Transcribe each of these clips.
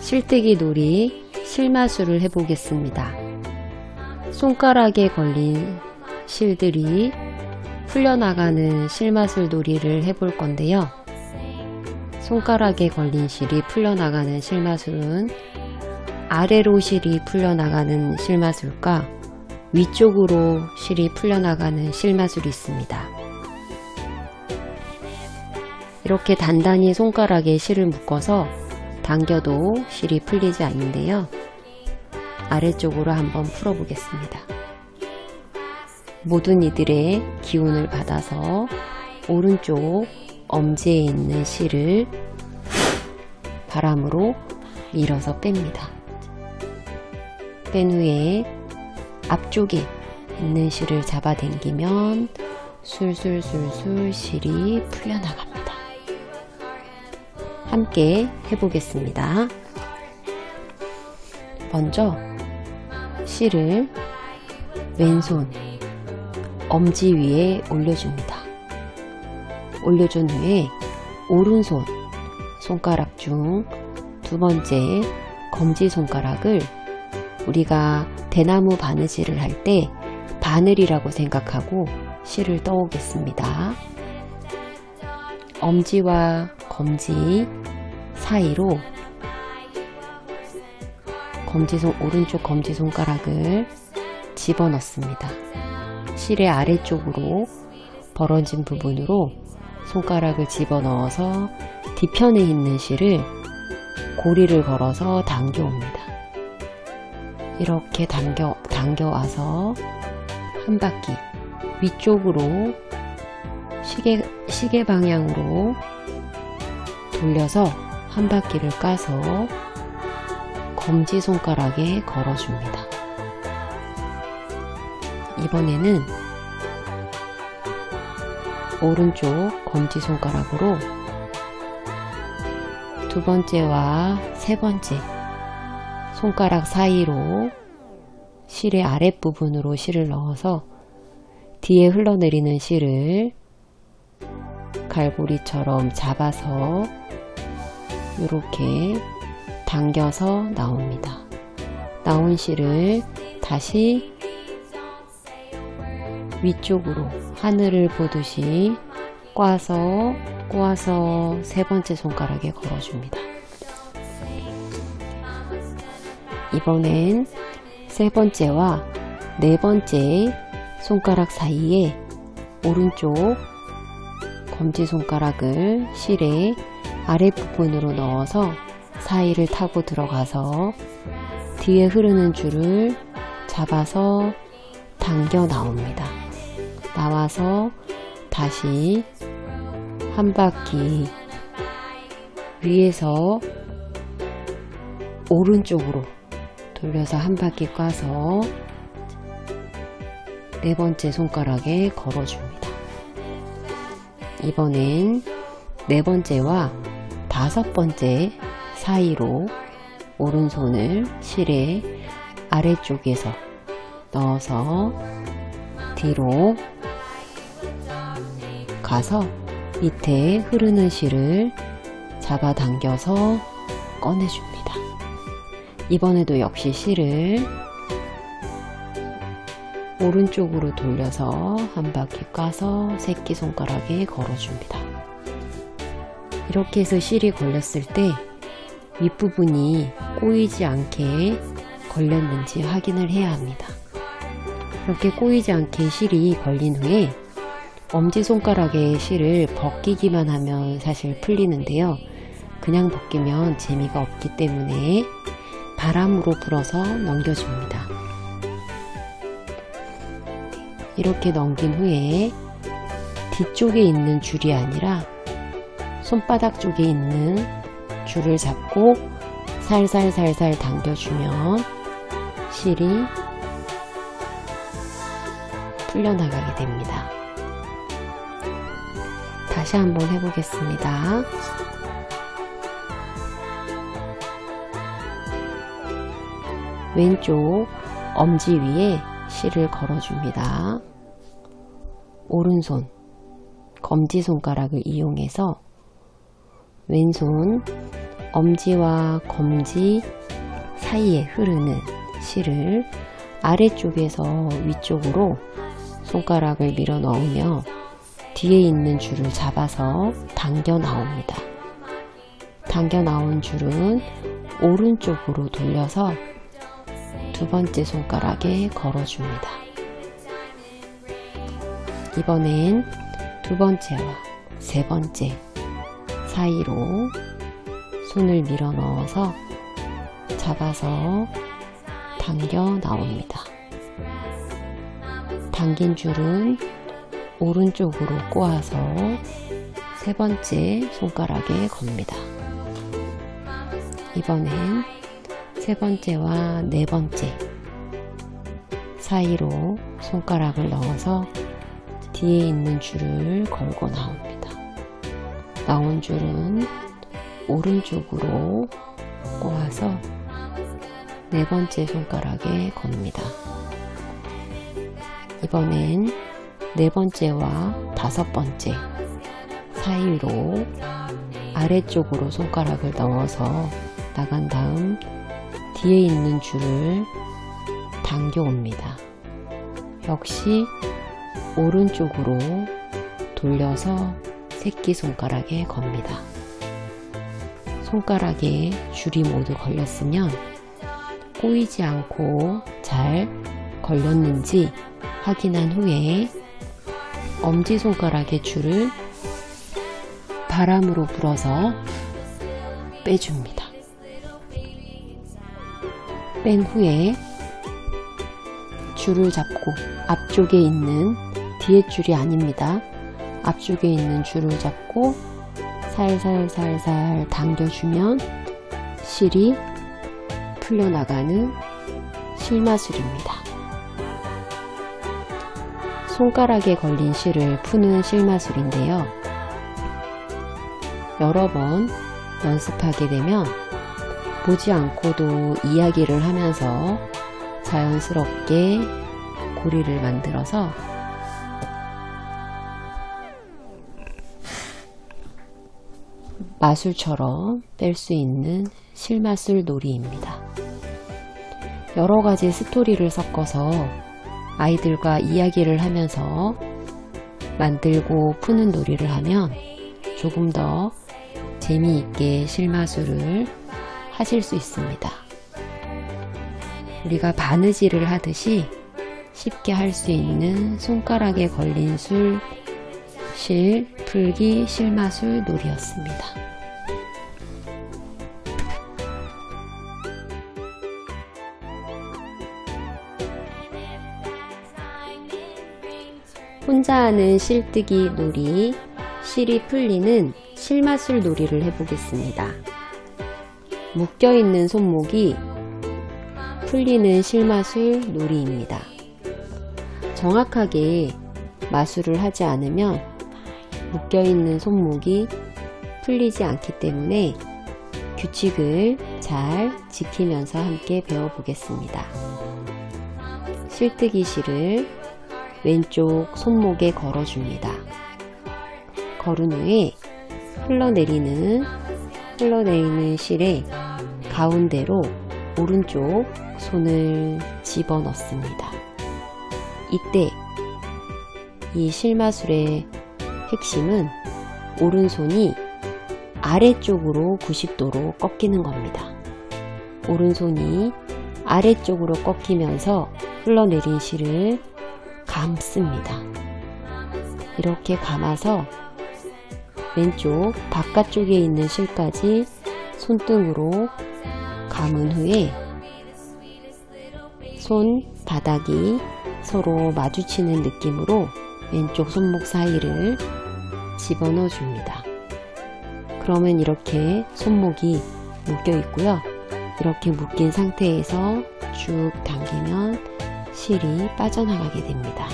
실뜨기 놀이 실마술을 해보겠습니다. 손가락에 걸린 실들이 풀려나가는 실마술 놀이를 해볼 건데요. 손가락에 걸린 실이 풀려나가는 실마술은 아래로 실이 풀려나가는 실마술과 위쪽으로 실이 풀려나가는 실마술이 있습니다. 이렇게 단단히 손가락에 실을 묶어서 당겨도 실이 풀리지 않는데요. 아래쪽으로 한번 풀어보겠습니다. 모든 이들의 기운을 받아서 오른쪽 엄지에 있는 실을 바람으로 밀어서 뺍니다. 뺀 후에 앞쪽에 있는 실을 잡아당기면 술술술술 실이 풀려나갑니다. 함께 해보겠습니다. 먼저 실을 왼손 엄지 위에 올려줍니다. 올려준 후에 오른손 손가락 중 두 번째 검지손가락을 우리가 대나무 바느질을 할 때 바늘이라고 생각하고 실을 떠오겠습니다. 엄지와 검지 사이로 오른쪽 검지손가락을 집어넣습니다. 실의 아래쪽으로 벌어진 부분으로 손가락을 집어넣어서 뒤편에 있는 실을 고리를 걸어서 당겨옵니다. 이렇게 당겨와서 한 바퀴 위쪽으로 시계 방향으로 돌려서 한 바퀴를 까서 검지손가락에 걸어줍니다. 이번에는 오른쪽 검지손가락으로 두 번째와 세 번째 손가락 사이로 실의 아랫부분으로 실을 넣어서 뒤에 흘러내리는 실을 갈고리처럼 잡아서 이렇게 당겨서 나옵니다. 나온 실을 다시 위쪽으로 하늘을 보듯이 꼬아서 세 번째 손가락에 걸어줍니다. 이번엔 세 번째와 네 번째 손가락 사이에 오른쪽 검지손가락을 실의 아랫부분으로 넣어서 사이를 타고 들어가서 뒤에 흐르는 줄을 잡아서 당겨 나옵니다. 나와서 다시 한 바퀴 위에서 오른쪽으로 돌려서 한 바퀴 꽈서 네 번째 손가락에 걸어줍니다. 이번엔 네 번째와 다섯 번째 사이로 오른손을 실의 아래쪽에서 넣어서 뒤로 가서 밑에 흐르는 실을 잡아당겨서 꺼내줍니다. 이번에도 역시 실을 오른쪽으로 돌려서 한 바퀴 꽈서 새끼손가락에 걸어줍니다. 이렇게 해서 실이 걸렸을 때 윗부분이 꼬이지 않게 걸렸는지 확인을 해야 합니다. 이렇게 꼬이지 않게 실이 걸린 후에 엄지손가락에 실을 벗기기만 하면 사실 풀리는데요. 그냥 벗기면 재미가 없기 때문에 바람으로 불어서 넘겨줍니다. 이렇게 넘긴 후에 뒤쪽에 있는 줄이 아니라 손바닥 쪽에 있는 줄을 잡고 살살살살 당겨주면 실이 풀려나가게 됩니다. 다시 한번 해보겠습니다. 왼쪽 엄지 위에 실을 걸어줍니다. 오른손 검지손가락을 이용해서 왼손 엄지와 검지 사이에 흐르는 실을 아래쪽에서 위쪽으로 손가락을 밀어 넣으며 뒤에 있는 줄을 잡아서 당겨 나옵니다. 당겨 나온 줄은 오른쪽으로 돌려서 두 번째 손가락에 걸어줍니다. 이번엔 두 번째와 세 번째 사이로 손을 밀어 넣어서 잡아서 당겨 나옵니다. 당긴 줄은 오른쪽으로 꼬아서 세 번째 손가락에 겁니다. 이번엔 세 번째와 네 번째 사이로 손가락을 넣어서 뒤에 있는 줄을 걸고 나옵니다. 나온 줄은 오른쪽으로 꼬아서 네 번째 손가락에 겁니다. 이번엔 네 번째와 다섯 번째 사이로 아래쪽으로 손가락을 넣어서 나간 다음 뒤에 있는 줄을 당겨 옵니다. 역시 오른쪽으로 돌려서 새끼손가락에 겁니다. 손가락에 줄이 모두 걸렸으면 꼬이지 않고 잘 걸렸는지 확인한 후에 엄지손가락의 줄을 바람으로 불어서 빼줍니다. 뺀 후에 줄을 잡고 앞쪽에 있는 뒤에 줄이 아닙니다. 앞쪽에 있는 줄을 잡고 살살살살 당겨주면 실이 풀려나가는 실마술입니다. 손가락에 걸린 실을 푸는 실마술인데요. 여러 번 연습하게 되면 보지 않고도 이야기를 하면서 자연스럽게 고리를 만들어서 마술처럼 뺄 수 있는 실마술 놀이입니다. 여러 가지 스토리를 섞어서 아이들과 이야기를 하면서 만들고 푸는 놀이를 하면 조금 더 재미있게 실마술을 하실 수 있습니다. 우리가 바느질을 하듯이 쉽게 할 수 있는 손가락에 걸린 실 풀기 실마술 놀이였습니다. 혼자 하는 실뜨기 놀이, 실이 풀리는 실마술 놀이를 해보겠습니다. 묶여있는 손목이 풀리는 실마술 놀이입니다. 정확하게 마술을 하지 않으면 묶여있는 손목이 풀리지 않기 때문에 규칙을 잘 지키면서 함께 배워보겠습니다. 실뜨기 실을 왼쪽 손목에 걸어줍니다. 걸은 후에 흘러내리는 실의 가운데로 오른쪽 손을 집어넣습니다. 이때 이 실마술의 핵심은 오른손이 아래쪽으로 90도로 꺾이는 겁니다. 오른손이 아래쪽으로 꺾이면서 흘러내린 실을 감습니다. 이렇게 감아서 왼쪽 바깥쪽에 있는 실까지 손등으로 감은 후에 손바닥이 서로 마주치는 느낌으로 왼쪽 손목 사이를 집어넣어 줍니다. 그러면 이렇게 손목이 묶여 있고요. 이렇게 묶인 상태에서 쭉 당기면 실이 빠져나가게 됩니다.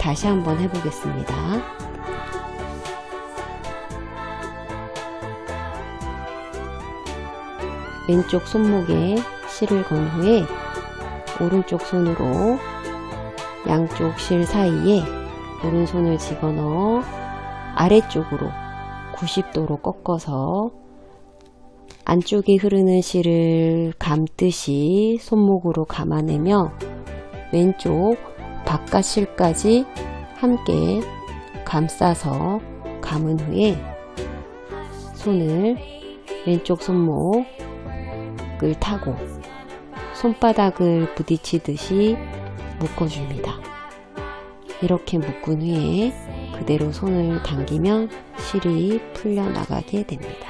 다시 한번 해보겠습니다. 왼쪽 손목에 실을 건 후에 오른쪽 손으로 양쪽 실 사이에 오른손을 집어넣어 아래쪽으로 90도로 꺾어서 안쪽에 흐르는 실을 감듯이 손목으로 감아내며 왼쪽 바깥 실까지 함께 감싸서 감은 후에 손을 왼쪽 손목을 타고 손바닥을 부딪히듯이 묶어줍니다. 이렇게 묶은 후에 그대로 손을 당기면 실이 풀려나가게 됩니다.